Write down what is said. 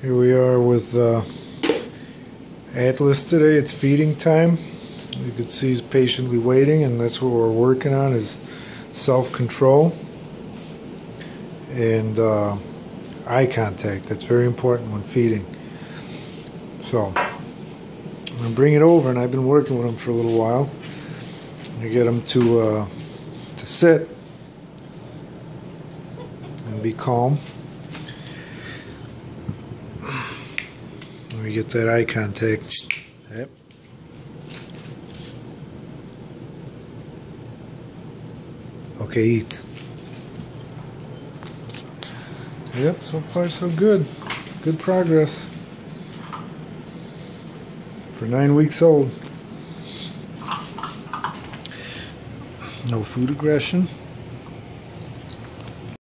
Here we are with Atlas today. It's feeding time. You can see he's patiently waiting, and that's what we're working on, is self-control and eye contact. That's very important when feeding. So I'm going to bring it over, and I've been working with him for a little while. I'm going to get him to sit and be calm. Let me get that eye contact. Yep. Okay, eat. Yep, so far so good. Good progress. For 9 weeks old. No food aggression.